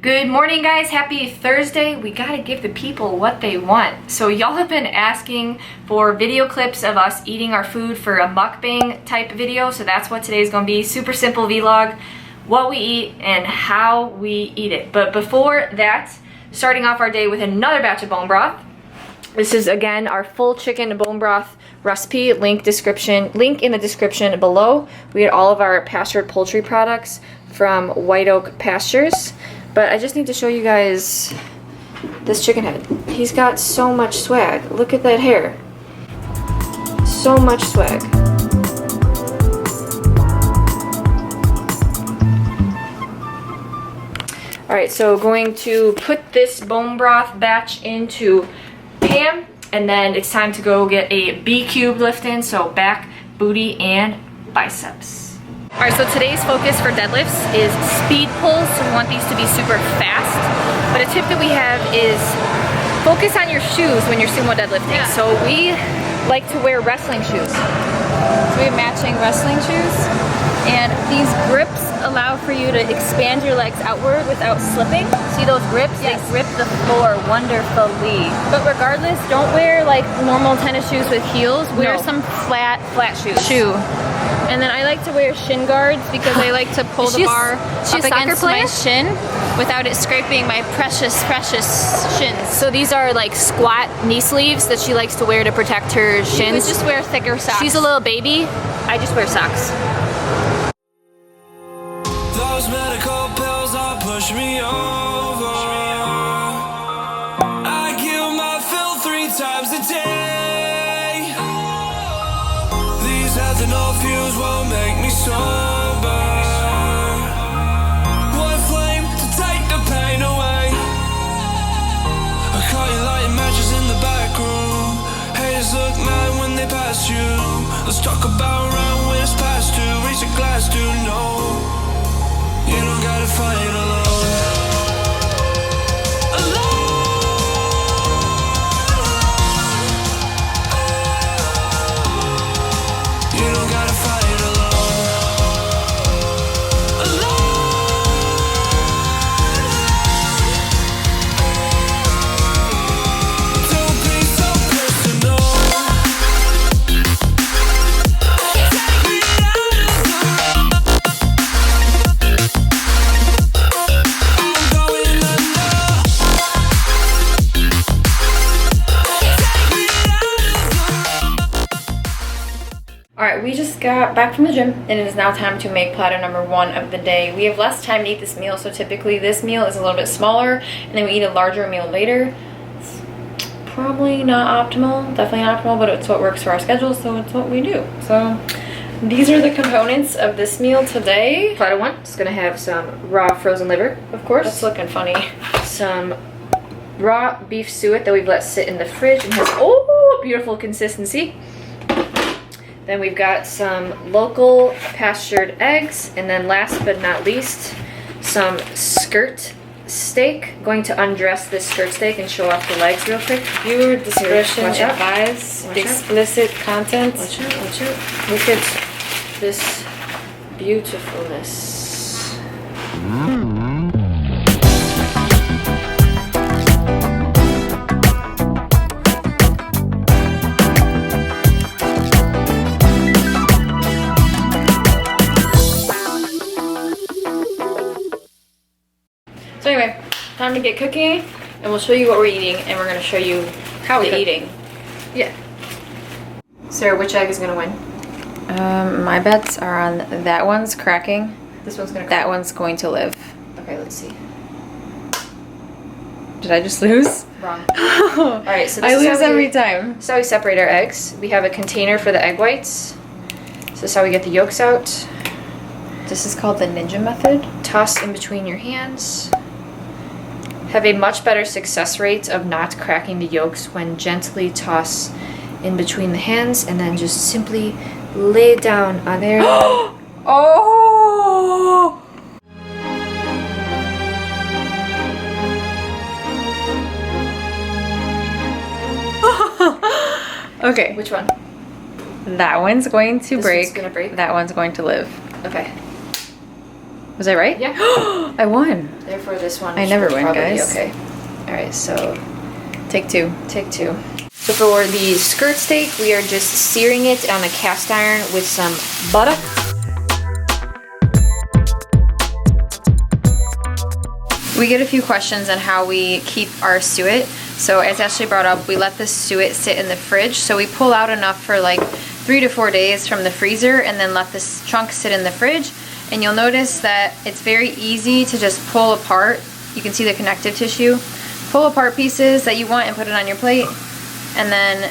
Good morning, guys. Happy Thursday. We gotta give the people what they want. So y'all have been asking for video clips of us eating our food for a mukbang type video. So that's what today's gonna be. Super simple vlog, what we eat and how we eat it. But before that, starting off our day with another batch of bone broth. This is again our full chicken bone broth recipe. Link in the description below. We get all of our pastured poultry products from OAK Pastures. But I just need to show you guys this chicken head. He's got so much swag. Look at that hair. So much swag. Alright, so going to put this bone broth batch into pan, and then it's time to go get a B cube lift in, so back, booty, and biceps. Alright, so today's focus for deadlifts is speed pulls, so we want these to be super fast. But a tip that we have is focus on your shoes when you're sumo deadlifting. Yeah. So we like to wear wrestling shoes. So we have matching wrestling shoes. And these grips allow for you to expand your legs outward without slipping. See those grips? Yes. They grip the floor wonderfully. But regardless, don't wear like normal tennis shoes with heels. Wear some flat shoes. And then I like to wear shin guards because I like to pull the bar up against my shin without it scraping my precious shins. So these are like squat knee sleeves that she likes to wear to protect her shins. She would just wear thicker socks. She's a little baby. I just wear socks. Those medical pills are pushing me over. I kill my fill 3 times a day. These ethanol fumes won't make me sober. One flame to take the pain away. I caught you lighting matches in the back room. Haters look mad when they pass you. Let's talk about round when it's past 2. Reach a glass to know. You don't gotta fight alone. You don't gotta fight alone. Don't be so personal. Alright, we just got back from the gym and it is now time to make platter number 1 of the day. We have less time to eat this meal, so typically this meal is a little bit smaller and then we eat a larger meal later. It's probably not optimal, definitely not optimal, but it's what works for our schedule, so it's what we do. So these are the components of this meal today. Platter 1 is going to have some raw frozen liver, of course. That's looking funny. Some raw beef suet that we've let sit in the fridge and has beautiful consistency. Then we've got some local pastured eggs, and then last but not least, some skirt steak. Going to undress this skirt steak and show off the legs real quick. Viewer discretion advised. Explicit content. Watch out, watch out. Look at this beautifulness. So anyway, time to get cooking, and we'll show you what we're eating, and we're going to show you how we're eating. Yeah. Sarah, which egg is going to win? My bets are on that one's cracking. This one's going to crack. That one's going to live. Okay, let's see. Did I just lose? Wrong. Alright, so this is lose every time. This is how we separate our eggs. We have a container for the egg whites. So this is how we get the yolks out. This is called the ninja method. Toss in between your hands. Have a much better success rate of not cracking the yolks when gently toss in between the hands and then just simply lay it down on there. Oh! Okay. Which one? That one's going to break. This one's gonna break. That one's going to live. Okay. Was I right? Yeah. I won. Therefore, this one I never should win, probably be guys. okay. All right, so Take 2. take 2. So for the skirt steak, we are just searing it on a cast iron with some butter. We get a few questions on how we keep our suet. So as Ashley brought up, we let the suet sit in the fridge. So we pull out enough for like 3 to 4 days from the freezer and then let this chunk sit in the fridge. And you'll notice that it's very easy to just pull apart. You can see the connective tissue. Pull apart pieces that you want and put it on your plate. And then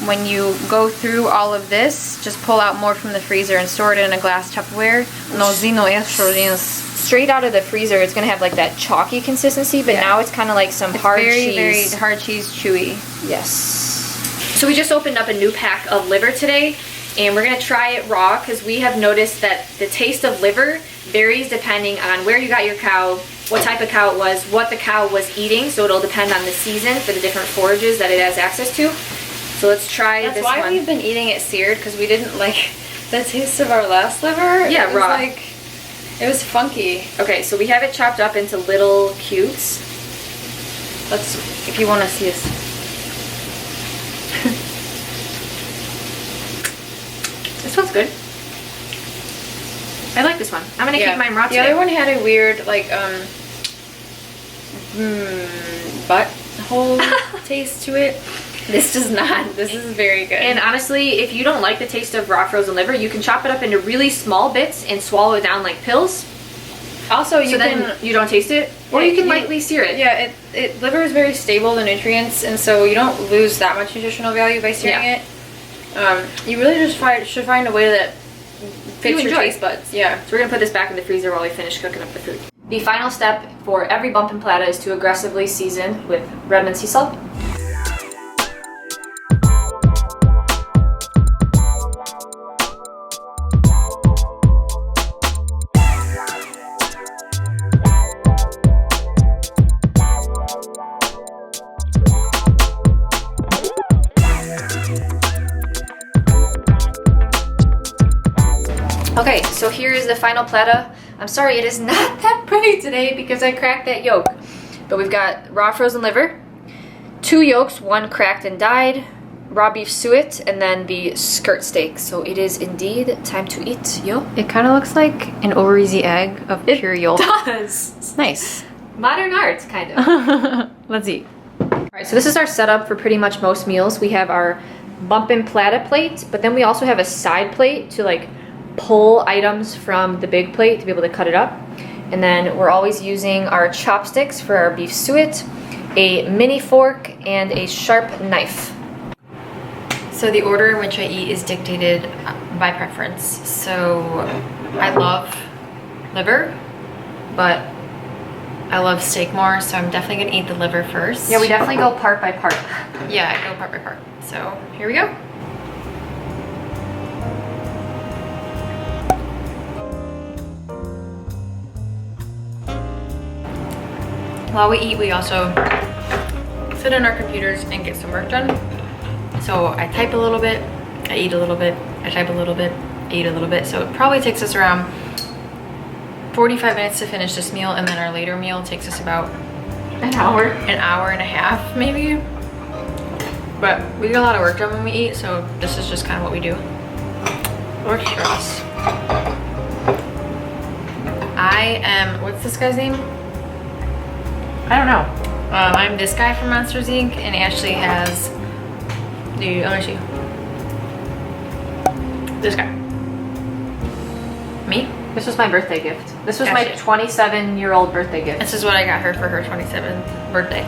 when you go through all of this, just pull out more from the freezer and store it in a glass Tupperware. Straight out of the freezer, it's gonna have like that chalky consistency, but now it's kind of like some hard cheese. Very hard cheese, chewy. Yes. So we just opened up a new pack of liver today, and we're gonna try it raw because we have noticed that the taste of liver varies depending on where you got your cow, what type of cow it was, what the cow was eating, so it'll depend on the season for the different forages that it has access to. So let's try this one. That's why we've been eating it seared, because we didn't like the taste of our last liver. Yeah, it was raw. It was funky. Okay, so we have it chopped up into little cubes. Let's, if you want to see us. This one's good. I like this one. I'm gonna keep mine raw today. The other one had a weird, like, butthole taste to it. This does not. This is very good. And honestly, if you don't like the taste of raw frozen liver, you can chop it up into really small bits and swallow it down like pills. Also, you then you don't taste it, or you can lightly sear it. Yeah, liver is very stable, the nutrients, and so you don't lose that much nutritional value by searing it. You really just should find a way that fits your taste buds. Yeah. So we're gonna put this back in the freezer while we finish cooking up the food. The final step for every bump and plata is to aggressively season with Redmond sea salt. Okay, so here is the final plata. I'm sorry, it is not that pretty today because I cracked that yolk. But we've got raw frozen liver, 2 yolks, 1 cracked and dyed, raw beef suet, and then the skirt steak. So it is indeed time to eat, yo. It kind of looks like an over-easy egg of pure yolk. It does. It's nice. Modern art, kind of. Let's eat. Alright, so this is our setup for pretty much most meals. We have our bump and plata plate, but then we also have a side plate to like pull items from the big plate to be able to cut it up. And then we're always using our chopsticks for our beef suet, a mini fork, and a sharp knife. So the order in which I eat is dictated by preference. So I love liver, but I love steak more, so I'm definitely gonna eat the liver first. Yeah, we definitely go part by part. Yeah, I go part by part. So here we go. While we eat, we also sit on our computers and get some work done. So I type a little bit, I eat a little bit, I type a little bit, I eat a little bit. So it probably takes us around 45 minutes to finish this meal, and then our later meal takes us about An hour and a half maybe. But we get a lot of work done when we eat, so this is just kind of what we do. Or stress. I am, what's this guy's name? I don't know. I'm this guy from Monsters Inc. and Ashley has the, let me see. This guy. Me? This was my birthday gift. This was my Gotcha. 27-year-old birthday gift. This is what I got her for her 27th birthday.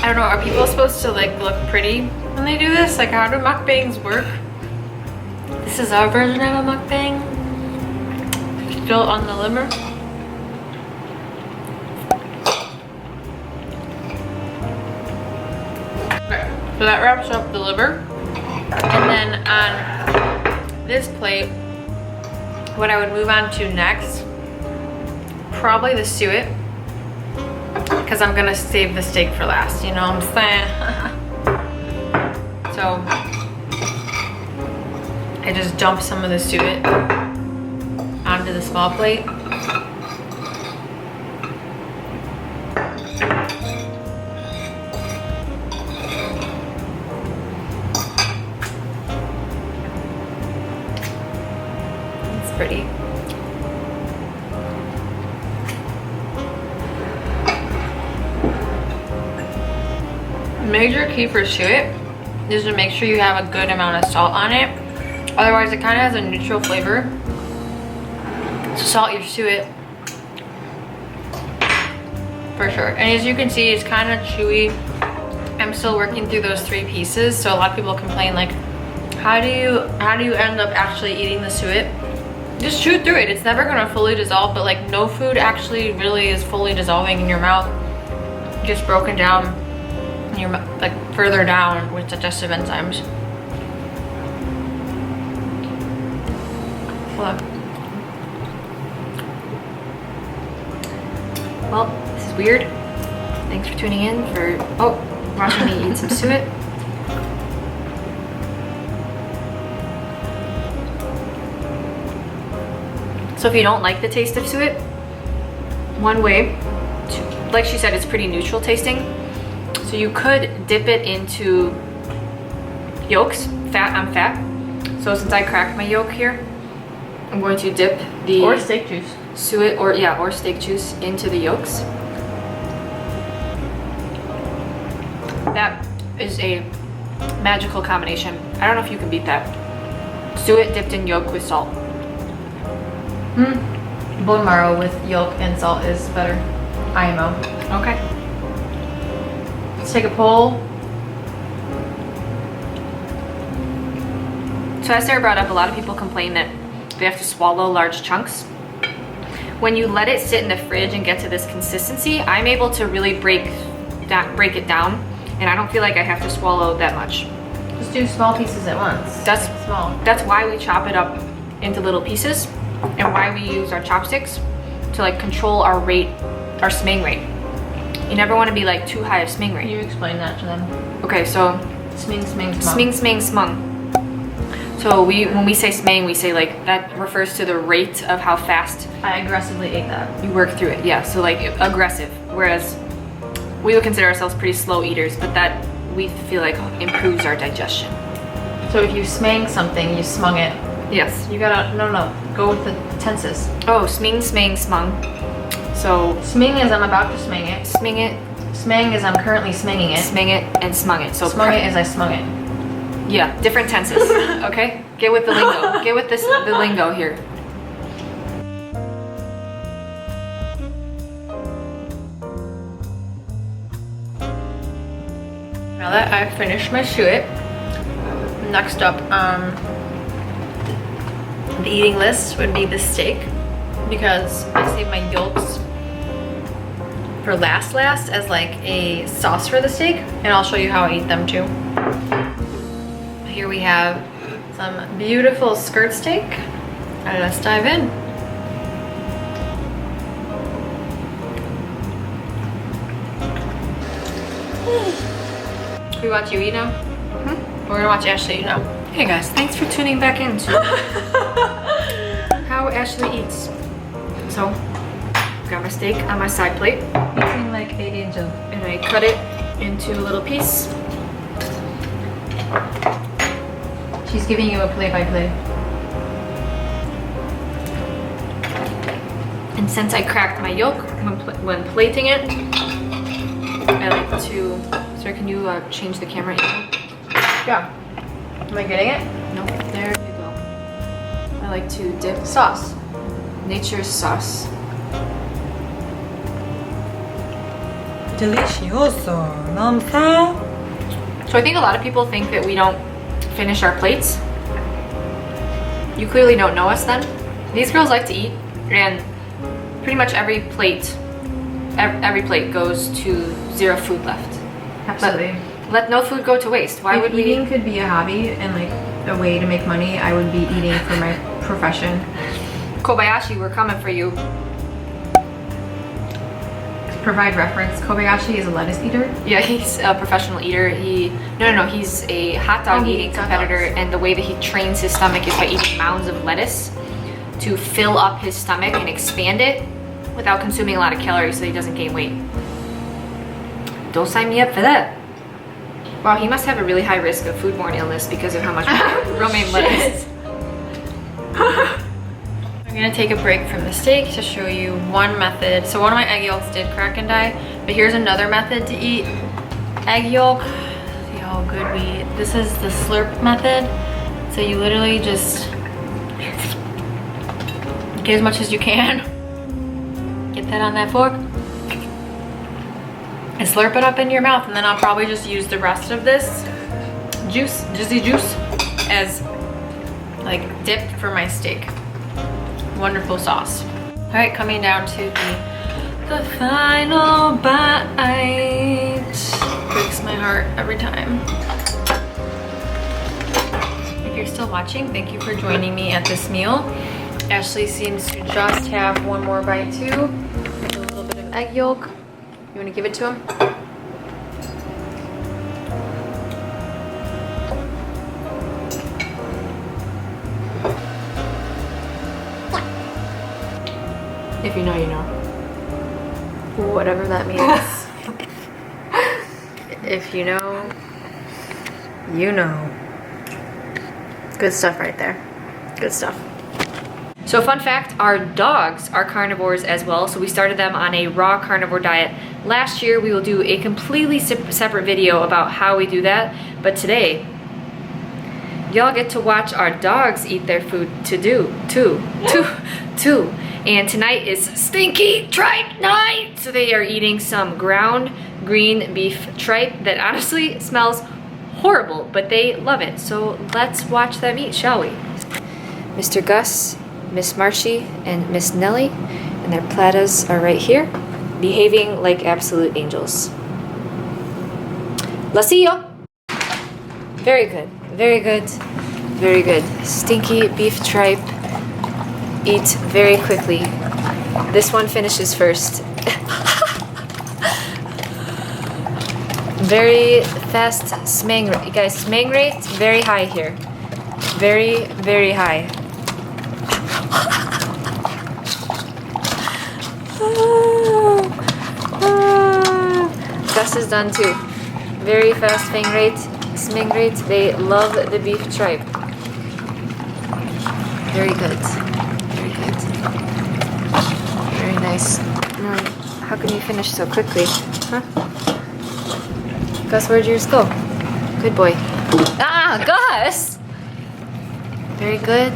I don't know, are people supposed to like look pretty when they do this? Like, how do mukbangs work? This is our version of a mukbang. Still on the liver. Okay, so that wraps up the liver. And then on this plate, what I would move on to next, probably the suet. because I'm gonna save the steak for last, you know what I'm saying? So I just dump some of the suet onto the small plate. It's pretty. Major key for suet is to make sure you have a good amount of salt on it. Otherwise, it kind of has a neutral flavor. So salt your suet for sure. And as you can see, it's kind of chewy. I'm still working through those 3 pieces. So a lot of people complain like, how do you end up actually eating the suet? Just chew through it. It's never gonna fully dissolve, but like no food actually really is fully dissolving in your mouth. Just broken down in your like further down with digestive enzymes. Look. Well, this is weird. Thanks for tuning in for watching me eat some suet. So if you don't like the taste of suet, one way, like she said, it's pretty neutral tasting. So you could dip it into yolks, fat on fat. So since I cracked my yolk here, I'm going to dip the Or steak juice. suet or steak juice into the yolks. That is a magical combination. I don't know if you can beat that. Suet dipped in yolk with salt. Bone marrow with yolk and salt is better. IMO. Okay. Let's take a poll. So as Sarah brought up, a lot of people complain that they have to swallow large chunks. When you let it sit in the fridge and get to this consistency, I'm able to really break it down, and I don't feel like I have to swallow that much. Just do small pieces at once. That's small. That's why we chop it up into little pieces, and why we use our chopsticks to like control our rate, our smang rate. You never want to be like too high of smang rate. You explain that to them. Okay, so Sming, sming, smung. sming, smang, smung. So when we say smang, we say like that refers to the rate of how fast I aggressively ate that. you work through it. Yeah, so like aggressive. Whereas we would consider ourselves pretty slow eaters, but that we feel like improves our digestion. So if you smang something, you smung it. Yes. You gotta, no, go with the tenses. Oh, sming, smang, smung. So Sming is I'm about to smang it. sming it, Smang is I'm currently smanging it. smang it, and smung it. So Smung it is I smung it. yeah, different tenses. Okay, get with the lingo. Get with the lingo here. Now that I've finished my suet, next up on the eating list would be the steak, because I save my yolks for last as like a sauce for the steak, and I'll show you how I eat them too. Here we have some beautiful skirt steak, and let's dive in. We watch you eat now? We're gonna watch Ashley eat now. Hey guys, thanks for tuning back in to how Ashley eats. So, got my steak on my side plate, Eating like an angel. and I cut it into a little piece. She's giving you a play-by-play. And since I cracked my yolk when plating it, I like to... Sir, can you change the camera angle? Yeah. Am I getting it? No, there you go. I like to dip Sauce. nature's sauce. Delicioso. Know what I'm saying? So I think a lot of people think that we don't finish our plates. You clearly don't know us then. These girls like to eat, and pretty much every plate goes to 0 food left. Absolutely. Let no food go to waste. Why If would we? eating could be a hobby and like a way to make money, I would be eating for my profession. Kobayashi, we're coming for you. provide reference, Kobayashi is a lettuce eater. Yeah, he's a professional eater. No, he's a hot dog eating competitor, and the way that he trains his stomach is by eating mounds of lettuce to fill up his stomach and expand it without consuming a lot of calories so he doesn't gain weight. Don't sign me up for that. Wow, he must have a really high risk of foodborne illness because of how much romaine lettuce. I'm gonna take a break from the steak to show you one method. So one of my egg yolks did crack and die, but here's another method to eat egg yolk. See how good we eat. This is the slurp method. So you literally just get as much as you can. Get that on that fork. And slurp it up in your mouth, and then I'll probably just use the rest of this juice, juicy juice, as like dip for my steak. Wonderful sauce. All right, coming down to the final bite. Breaks my heart every time. If you're still watching, thank you for joining me at this meal. Ashley seems to just have one more bite too. A little bit of egg yolk. You want to give it to him? If you know, you know. Whatever that means. If you know, you know. Good stuff right there. Good stuff. So fun fact, our dogs are carnivores as well. So we started them on a raw carnivore diet last year. We will do a completely separate video about how we do that. But today, y'all get to watch our dogs eat their food too. And tonight is stinky tripe night. So they are eating some ground green beef tripe that honestly smells horrible, but they love it. So let's watch them eat, shall we? Mr. Gus, Miss Marshy, and Miss Nellie, and their platas are right here, behaving like absolute angels. Lasillo! Very good, very good, very good. Stinky beef tripe. Eat very quickly. This one finishes first. Very fast smang rate. Guys, smang rate, very high here. Very, very high. Gus is done too. Very fast smang rate. They love the beef tripe. Very good. Very good. Very nice. How can you finish so quickly? Huh? Gus, where'd yours go? Good boy. Ah, Gus! Very good.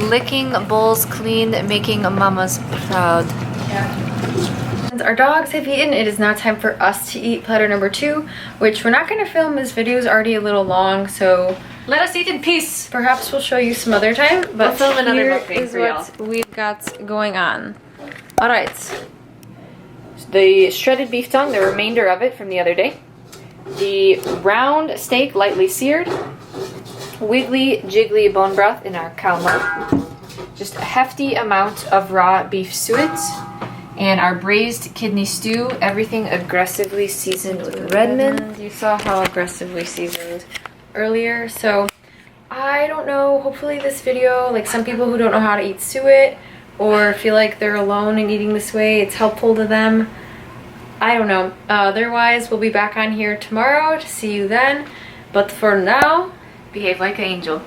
Licking bowls clean, making mamas proud. Yeah. Since our dogs have eaten, it is now time for us to eat platter number 2, which we're not going to film. This video is already a little long, so let us eat in peace. Perhaps we'll show you some other time, but we'll film another here mukbang is for what y'all. We've got going on. All right. The shredded beef tongue, the remainder of it from the other day. The round steak, lightly seared. Wiggly jiggly bone broth in our cow mud. Just a hefty amount of raw beef suet. And our braised kidney stew, everything aggressively seasoned with Redmond. You saw how aggressively seasoned earlier, so I don't know, hopefully this video, like some people who don't know how to eat suet or feel like they're alone in eating this way, it's helpful to them. I don't know. Otherwise, we'll be back on here tomorrow to see you then. But for now, Behave like an angel.